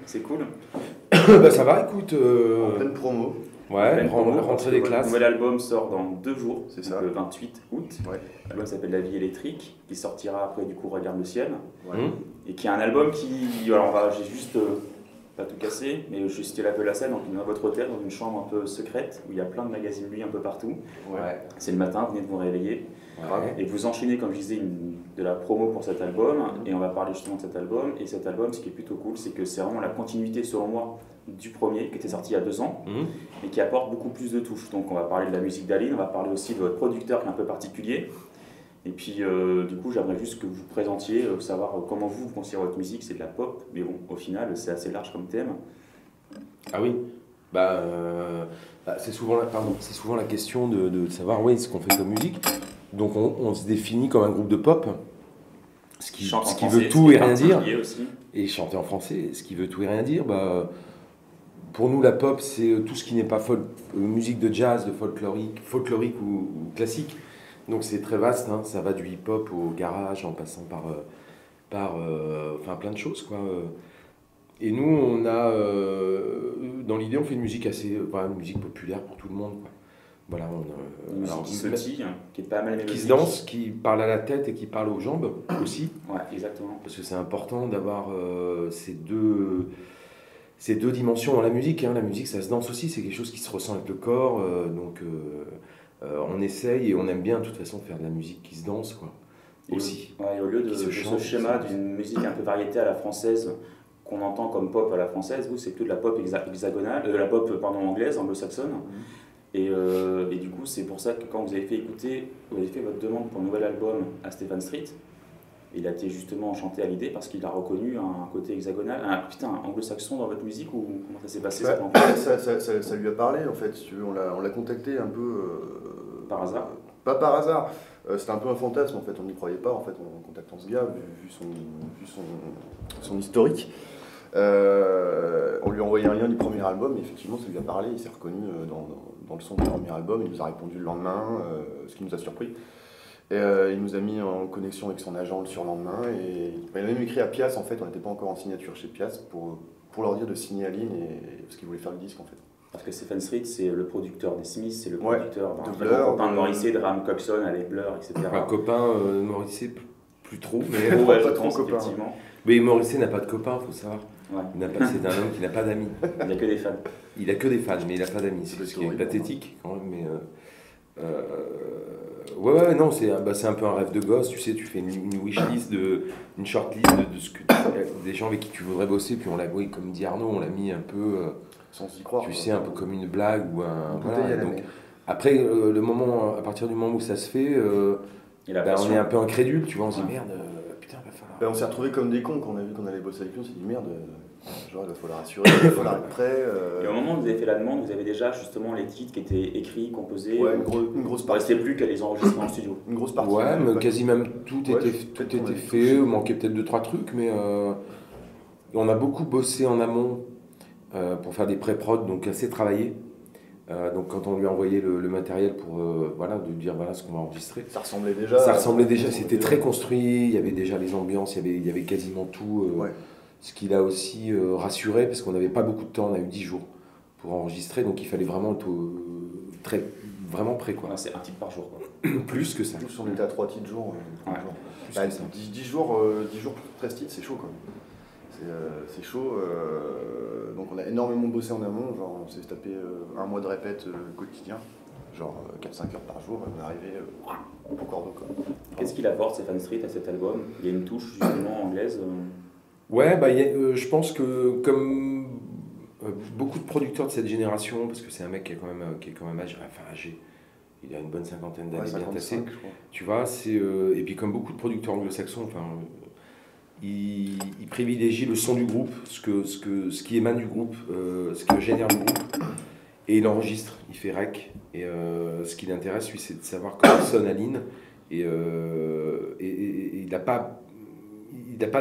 C'est cool. Bah ça va, écoute. En pleine promo. Ouais, rentrée des classes. Le nouvel album sort dans 2 jours, C'est ça. le 28 août. Ouais. L'album s'appelle La vie électrique, qui sortira après du coup Regarde le ciel. Ouais. Et qui est un album qui. Alors j'ai juste. Pas tout cassé, mais je cité un peu la scène dans votre hôtel, dans une chambre un peu secrète, où il y a plein de magazines lui un peu partout. Ouais. C'est le matin, vous venez de vous réveiller. Ouais. Et vous enchaînez, comme je disais, de la promo pour cet album, et on va parler justement de cet album. Et cet album, ce qui est plutôt cool, c'est que c'est vraiment la continuité, selon moi, du premier, qui était sorti il y a 2 ans, et qui apporte beaucoup plus de touches. Donc on va parler de la musique d'Aline, on va parler aussi de votre producteur qui est un peu particulier. Et puis du coup, j'aimerais juste que vous vous présentiez, savoir comment vous considérez votre musique. C'est de la pop, mais bon, au final, c'est assez large comme thème. Ah oui, c'est souvent la question de savoir ce qu'on fait comme musique. Donc on se définit comme un groupe de pop, ce qui veut tout et rien dire. Aussi. Et chanter en français, ce qui veut tout et rien dire. Pour nous, la pop, c'est tout ce qui n'est pas musique de jazz, de folklorique ou classique. Donc c'est très vaste, hein. Ça va du hip-hop au garage en passant par plein de choses, quoi. Et nous, on a dans l'idée, on fait une musique une musique populaire pour tout le monde, quoi. Voilà, Une musique qui sautille, qui est pas mal mélodique. Qui se danse, qui parle à la tête et qui parle aux jambes aussi. Ouais, exactement. Parce que c'est important d'avoir ces deux dimensions dans la musique, hein. La musique, ça se danse aussi, c'est quelque chose qui se ressent avec le corps. On essaye et on aime bien de toute façon faire de la musique qui se danse, quoi. Aussi. Ouais, au lieu de ce schéma d'une musique un peu variété à la française qu'on entend comme pop à la française, vous c'est plutôt de la pop hexagonale, la pop anglaise, anglo-saxonne. Et du coup c'est pour ça que quand vous avez fait votre demande pour un nouvel album à Stéphane Street, il a été justement enchanté à l'idée parce qu'il a reconnu un côté hexagonal, un anglo-saxon dans votre musique, ou comment ça s'est passé ça lui a parlé en fait, si tu veux. On l'a contacté un peu par hasard. Pas par hasard, c'était un peu un fantasme en fait, on n'y croyait pas en fait en contactant ce gars, vu son historique. On lui a envoyé un lien du premier album et effectivement ça lui a parlé, il s'est reconnu dans le son du premier album, il nous a répondu le lendemain, ce qui nous a surpris. Et il nous a mis en connexion avec son agent le surlendemain et il a même écrit à Pias, en fait, on n'était pas encore en signature chez Pias, pour leur dire de signer Aline parce qu'il voulait faire le disque en fait. Parce que Stephen Street, c'est le producteur des Smiths, c'est le producteur de Blur, copain de Morrissey, de Graham Coxon avec Blur, etc. Un copain de Morrissey, plus trop, mais ouais, je pense effectivement. Mais Morrissey n'a pas de copain, il faut savoir. Ouais. C'est un homme qui n'a pas d'amis. Il n'a que des fans. Il a que des fans, mais il n'a pas d'amis. C'est ce qui est horrible, pathétique quand même. Mais non, c'est un peu un rêve de gosse. Tu sais, tu fais une wishlist, une shortlist de ce que des gens avec qui tu voudrais bosser, puis on l'a, comme dit Arnaud, on l'a mis un peu sans y croire. Tu sais, un peu comme une blague ou un. Voilà, donc, après, à partir du moment où ça se fait, on est un peu incrédule, tu vois, on se dit merde, putain, va falloir. On s'est retrouvés comme des cons quand on a vu qu'on allait bosser avec lui, on s'est dit merde, genre il va falloir assurer, il va falloir être prêt. Et au moment où vous avez fait la demande, vous avez déjà justement les titres qui étaient écrits, composés. Ouais, une grosse partie. Il ne restait plus qu'à les enregistrer en studio. Une grosse partie. Ouais, mais quasiment tout était fait, il manquait peut-être 2-3 trucs, mais on a beaucoup bossé en amont pour faire des pré-prod, donc assez travaillé. Donc quand on lui a envoyé le matériel pour de dire ce qu'on va enregistrer, ça ressemblait déjà, c'était très construit, il y avait déjà les ambiances, il y avait quasiment tout, ce qui l'a aussi rassuré parce qu'on n'avait pas beaucoup de temps, on a eu 10 jours pour enregistrer, donc il fallait vraiment être vraiment prêt, quoi. Ouais, c'est un titre par jour, quoi. Plus que ça. Plus on était à 3 titres jours. 10 jours pour 13 titres, c'est chaud, quoi. C'est chaud, donc on a énormément bossé en amont, genre on s'est tapé un mois de répète quotidien, genre 4-5 heures par jour, on est arrivé au cordeau, quoi. Qu'est-ce qu'il apporte, Stephen Street, à cet album? Il y a une touche justement anglaise Ouais, je pense que comme beaucoup de producteurs de cette génération, parce que c'est un mec qui est quand même âgé, il a une bonne cinquantaine d'années bien tassé, tu vois, et puis comme beaucoup de producteurs anglo-saxons, il privilégie le son du groupe, ce qui émane du groupe, ce que génère le groupe, et il enregistre, il fait rec. Et ce qui l'intéresse, lui, c'est de savoir comment sonne Aline. Et il n'a pas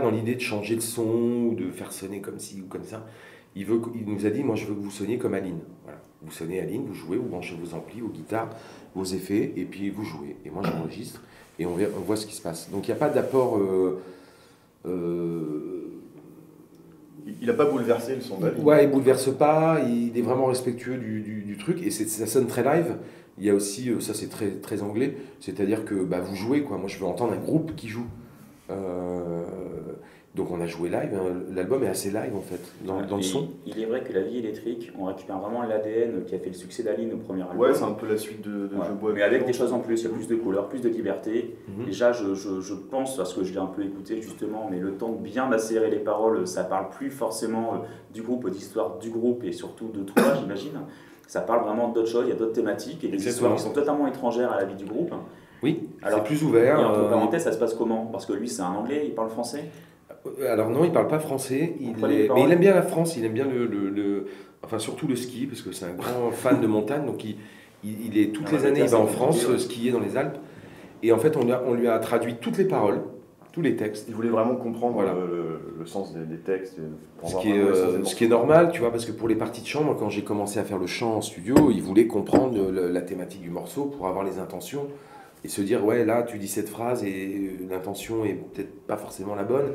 dans l'idée de changer le son ou de faire sonner comme ci ou comme ça. Il nous a dit, moi je veux que vous sonniez comme Aline. Voilà. Vous sonnez Aline, vous jouez, vous branchez vos amplis, vos guitares, vos effets, et puis vous jouez. Et moi j'enregistre, et on voit ce qui se passe. Donc il n'y a pas d'apport Il n'a pas bouleversé le son d'Ali. Ouais, il bouleverse pas, il est vraiment respectueux du truc, et ça sonne très live. Il y a aussi, ça c'est très, très anglais, c'est-à-dire que bah, vous jouez, quoi. Moi je veux entendre un groupe qui joue. Donc on a joué live, hein. L'album est assez live en fait, dans le son. Il est vrai que La Vie électrique, on récupère vraiment l'ADN qui a fait le succès d'Aline au premier album. Ouais, c'est un peu la suite de Je bois. Mais avec des choses en plus, il y a plus de couleurs, plus de liberté. Déjà, je pense, parce que je l'ai un peu écouté justement, mais le temps de bien macérer les paroles, ça parle plus forcément du groupe, d'histoire du groupe et surtout de toi, j'imagine. Ça parle vraiment d'autres choses, il y a d'autres thématiques et des histoires qui sont totalement étrangères à la vie du groupe. Oui, c'est plus ouvert. Et entre parenthèses, ça se passe comment? Parce que lui, c'est un anglais, il parle français? Alors non, il parle pas français, mais il aime bien la France, il aime bien enfin surtout le ski, parce que c'est un grand fan de montagne, donc il est toutes les années, il va en France skier dans les Alpes, et en fait on lui a traduit toutes les paroles, tous les textes. Il voulait vraiment comprendre le sens des textes. Ce qui est normal, tu vois, parce que pour les parties de chambre, quand j'ai commencé à faire le chant en studio, il voulait comprendre la thématique du morceau pour avoir les intentions, et se dire, ouais, là tu dis cette phrase, et l'intention est peut-être pas forcément la bonne.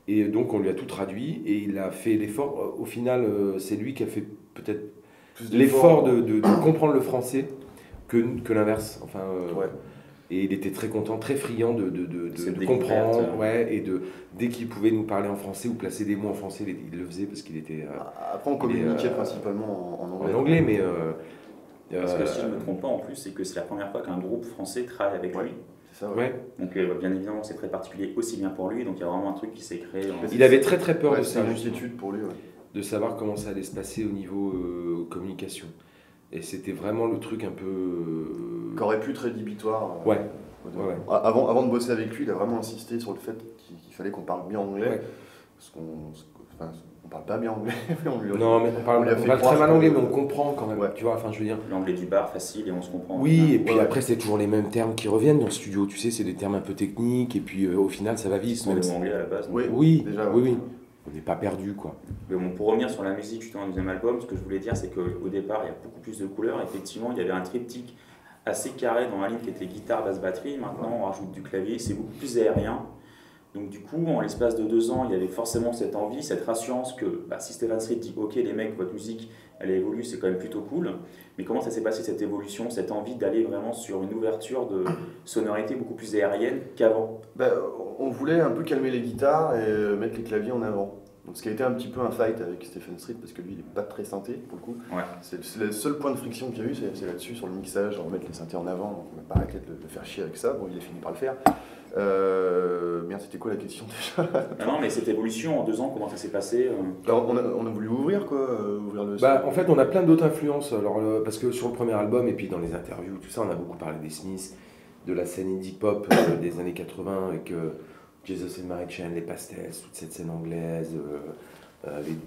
Et donc on lui a tout traduit et il a fait l'effort. Au final, c'est lui qui a fait peut-être l'effort de comprendre le français que l'inverse. Enfin, et il était très content, très friand de comprendre. Ouais, et dès qu'il pouvait nous parler en français ou placer des mots en français, il le faisait parce qu'il était. Après, on communiquait principalement en anglais. En anglais, mais. Parce que si je ne me trompe pas, en plus, c'est que c'est la première fois qu'un groupe français travaille avec lui. Ça, ouais. Donc bien évidemment c'est très particulier aussi bien pour lui, donc il y a vraiment un truc qui s'est créé. Il avait très très peur de ça, une inquiétude pour lui, de savoir comment ça allait se passer au niveau communication. Et c'était vraiment le truc un peu... Qu'aurait pu être rédhibitoire. Ouais. Avant de bosser avec lui, il a vraiment insisté sur le fait qu'il fallait qu'on parle bien anglais. Ouais. Parce on parle pas bien anglais. Non, mais on parle très mal anglais, mais on comprend quand même. Ouais. Tu vois, enfin, je veux dire. L'anglais du bar, facile, et on se comprend. Oui, et puis après, c'est toujours les mêmes termes qui reviennent dans le studio. Tu sais, c'est des termes un peu techniques, et puis au final, ça va vite. C'est le anglais à la base. Oui, déjà, oui. On n'est pas perdu, quoi. Mais bon, pour revenir sur la musique, justement, du deuxième album, ce que je voulais dire, c'est qu'au départ, il y a beaucoup plus de couleurs. Effectivement, il y avait un triptyque assez carré dans la ligne qui était guitare, basse, batterie. Maintenant, on rajoute du clavier, c'est beaucoup plus aérien. Donc du coup, en l'espace de 2 ans, il y avait forcément cette envie, cette rassurance que si Stéphane Street dit « Ok les mecs, votre musique, elle évolue, c'est quand même plutôt cool », mais comment ça s'est passé cette évolution, cette envie d'aller vraiment sur une ouverture de sonorité beaucoup plus aérienne qu'avant? On voulait un peu calmer les guitares et mettre les claviers en avant. Donc, ce qui a été un petit peu un fight avec Stéphane Street, parce que lui, il n'est pas très synthé, pour le coup. Ouais. C'est le seul point de friction qu'il y a eu, c'est là-dessus, sur le mixage, remettre les synthés en avant. Donc, on n'a pas arrêté de le faire chier avec ça. Bon, il a fini par le faire. Merde, c'était quoi la question déjà? Non, mais cette évolution en 2 ans, comment ça s'est passé? On a voulu ouvrir, quoi, ouvrir le... En fait, on a plein d'autres influences. Alors, parce que sur le premier album, et puis dans les interviews, tout ça, on a beaucoup parlé des Smiths, de la scène indie pop des années 80, avec Jesus and Mary Chain, les Pastels, toute cette scène anglaise,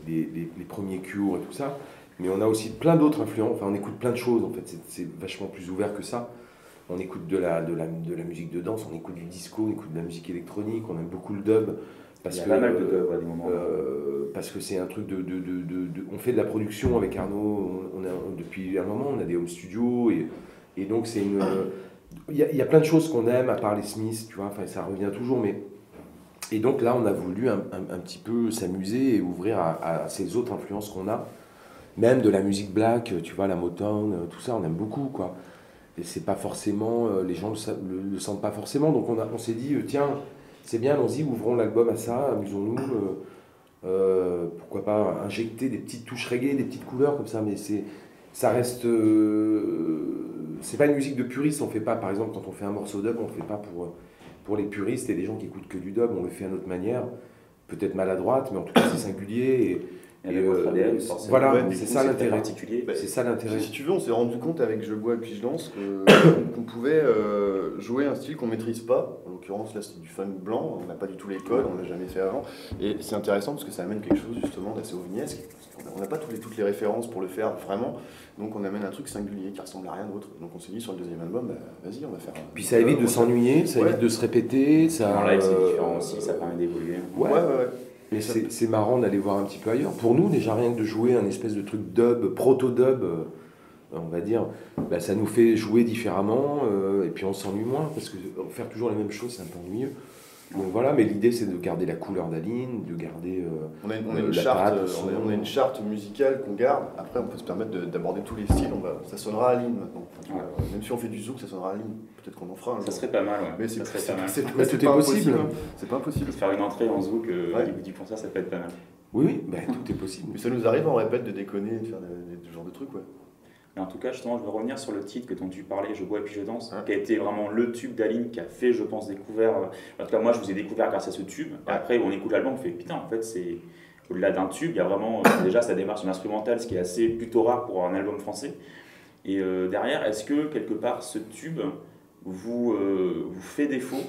les premiers Cure et tout ça. Mais on a aussi plein d'autres influences, enfin on écoute plein de choses en fait, c'est vachement plus ouvert que ça. On écoute de la musique de danse, on écoute du disco, on écoute de la musique électronique, on aime beaucoup le dub. Parce Il y a pas mal de dub à des moments. Parce que c'est un truc on fait de la production avec Arnaud, depuis un moment, on a des home studios, et donc c'est une... Il y a plein de choses qu'on aime, à part les Smiths, tu vois, enfin ça revient toujours, mais... Et donc là, on a voulu un petit peu s'amuser et ouvrir à ces autres influences qu'on a. Même de la musique black, tu vois, la Motown, tout ça, on aime beaucoup, quoi. Et c'est pas forcément... les gens le sentent pas forcément. Donc on s'est dit, tiens, c'est bien, allons-y, ouvrons l'album à ça, amusons-nous. Pourquoi pas injecter des petites touches reggae, des petites couleurs comme ça, mais ça reste... c'est pas une musique de puriste, on fait pas, par exemple, quand on fait un morceau dub, on le fait pas pour les puristes et les gens qui écoutent que du dub, on le fait à notre manière, peut-être maladroite, mais en tout cas c'est singulier. Et votre ADN, voilà, c'est ça l'intérêt. C'est ça l'intérêt. Si tu veux, on s'est rendu compte avec Je bois et puis je danse qu'on pouvait jouer un style qu'on maîtrise pas. En l'occurrence, là, c'est du funk blanc. On n'a pas du tout les codes, on l'a jamais fait avant. Et c'est intéressant parce que ça amène quelque chose justement d'assez ovniesque. On n'a pas toutes les références pour le faire vraiment. Donc on amène un truc singulier qui ressemble à rien d'autre. Donc on s'est dit sur le deuxième album, vas-y, on va faire. Puis ça évite de s'ennuyer, ça évite de se répéter. En live, c'est différent aussi, ça permet d'évoluer. Ouais. Et c'est marrant d'aller voir un petit peu ailleurs. Pour nous, déjà rien que de jouer un espèce de truc dub, proto-dub, on va dire, ça nous fait jouer différemment, et puis on s'ennuie moins, parce que faire toujours la même chose, c'est un peu ennuyeux. Donc voilà, mais l'idée c'est de garder la couleur d'Aline, de garder on a une charte, on a une charte musicale qu'on garde. Après, on peut se permettre d'aborder tous les styles. Ça sonnera Aline maintenant. Même si on fait du zouk, ça sonnera Aline. Peut-être qu'on en fera un jour. Ça serait pas mal, ouais. Mais c'est tout est possible. C'est pas impossible. Faire une entrée en zouk, du concert, ça peut être pas mal. Oui, tout est possible. Mais ça nous arrive en répète de déconner, de faire ce genre de trucs, ouais. Mais en tout cas, justement, je veux revenir sur le titre dont tu parlais, Je bois et puis je danse, qui a été vraiment le tube d'Aline, qui a fait, je pense, découvert. En tout cas, moi, je vous ai découvert grâce à ce tube. Et après, on écoute l'album, on fait putain, en fait, c'est au-delà d'un tube, il y a vraiment. Déjà, ça démarre sur l'instrumental, ce qui est assez plutôt rare pour un album français. Et derrière, est-ce que quelque part, ce tube vous fait défaut?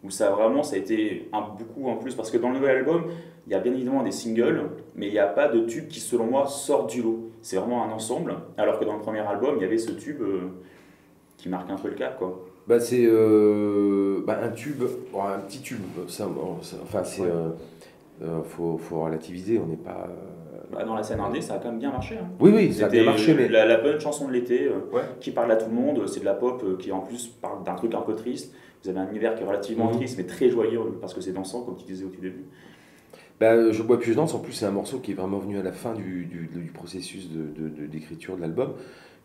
Où ça a été beaucoup en plus, parce que dans le nouvel album, il y a bien évidemment des singles, mais il n'y a pas de tube qui, selon moi, sort du lot. C'est vraiment un ensemble, alors que dans le premier album, il y avait ce tube qui marque un peu le cap, quoi. C'est un tube, un petit tube, faut relativiser, on n'est pas... dans la scène indé, ça a quand même bien marché. Hein. Oui, ça a bien marché, mais... La bonne chanson de l'été, qui parle à tout le monde, c'est de la pop qui en plus parle d'un truc un peu triste. Vous avez un univers qui est relativement triste, mais très joyeux, parce que c'est dansant, comme tu disais au tout début. Je bois puis je danse, en plus c'est un morceau qui est vraiment venu à la fin du processus d'écriture de l'album,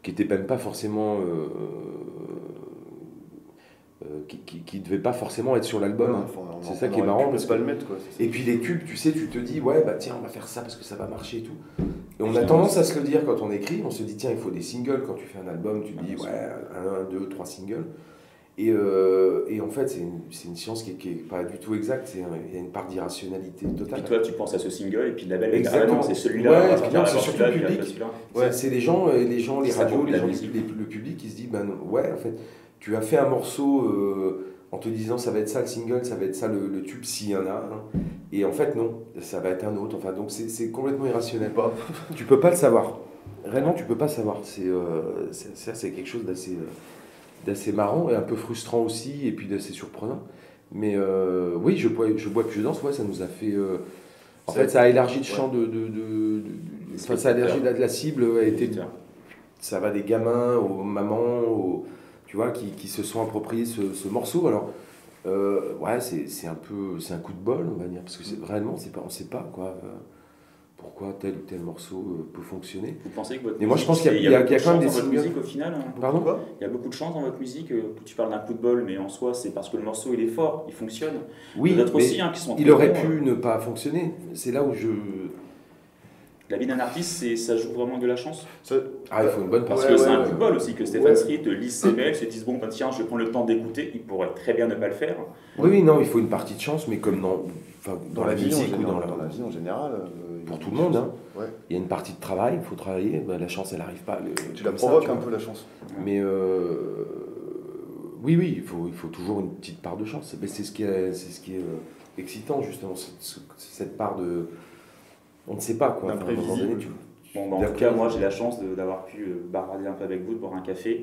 qui n'était même pas forcément... qui devait pas forcément être sur l'album. C'est ça qui est marrant. Pas le mettre, quoi. Et puis les tubes, tu sais, tu te dis, tiens, on va faire ça parce que ça va marcher et tout. Et on a tendance à se le dire quand on écrit, on se dit, tiens, il faut des singles. Quand tu fais un album, tu te dis, 1, 2, 3 singles. Et en fait, c'est une science qui est pas du tout exacte, il y a une part d'irrationalité totale. Et puis toi, tu penses à ce single, et puis le label, exactement, c'est celui-là. C'est surtout le public. C'est les gens, les radios, le public qui se dit, en fait, tu as fait un morceau en te disant ça va être ça le single, ça va être ça le tube s'il y en a un. Et en fait, non, ça va être un autre. Enfin, donc c'est complètement irrationnel. Tu peux pas le savoir. Réellement, tu peux pas savoir. C'est quelque chose d'assez marrant et un peu frustrant aussi, et puis d'assez surprenant. Mais oui, je bois puis je danse, ça nous a fait... en fait, ça a élargi le champ ça a élargi la cible. Ça va des gamins aux mamans, tu vois, qui se sont appropriés ce morceau. Alors, c'est un coup de bol, on va dire, parce que réellement, on ne sait pas quoi... pourquoi tel ou tel morceau peut fonctionner. Vous pensez que votre musique, moi je pense qu'il y a quand même des votre musique au final. Pardon ? Il y a beaucoup de chance dans votre musique. Tu parles d'un coup de bol, mais en soi c'est parce que le morceau il est fort, il fonctionne. Oui, d'autres aussi qui sont. Il aurait pu ne pas fonctionner. C'est là où je. La vie d'un artiste, ça joue vraiment de la chance. Il faut une bonne parce que c'est un coup de bol aussi que Stéphane Street lise ses mails, se dise tiens, je vais prendre le temps d'écouter. Il pourrait très bien ne pas le faire. Oui, non, il faut une partie de chance, mais comme dans la musique ou dans la vie en général. Pour tout le monde, il y a une partie de travail, il faut travailler. La chance, elle n'arrive pas. Tu la provoques un peu la chance. Mais oui, il faut toujours une petite part de chance. C'est ce qui est excitant justement, cette part de. On ne sait pas quoi. D'imprévisible. En tout cas, moi j'ai la chance d'avoir pu barader un peu avec vous, de boire un café.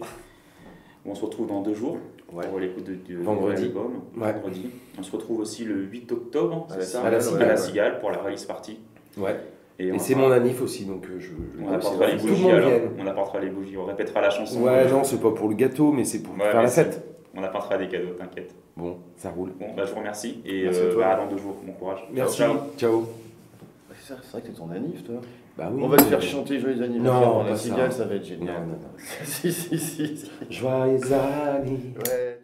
On se retrouve dans 2 jours pour l'écoute du album. Vendredi. On se retrouve aussi le 8 octobre, c'est ça, à la Cigale pour la release party. Ouais. Et c'est mon anniv aussi, donc on apportera les bougies. On apportera les bougies, on répétera la chanson. Ouais, non, c'est pas pour le gâteau, mais c'est pour faire la fête. On apportera des cadeaux, t'inquiète. Bon, ça roule. Bon, je vous remercie et dans 2 jours, bon courage. Merci. Ciao. C'est vrai que c'est ton anniv, toi. Oui, on va te faire chanter Joyeux anniversaire dans la Cigale, ça va être génial. Non. Si. Joyeux anniversaire. Ouais.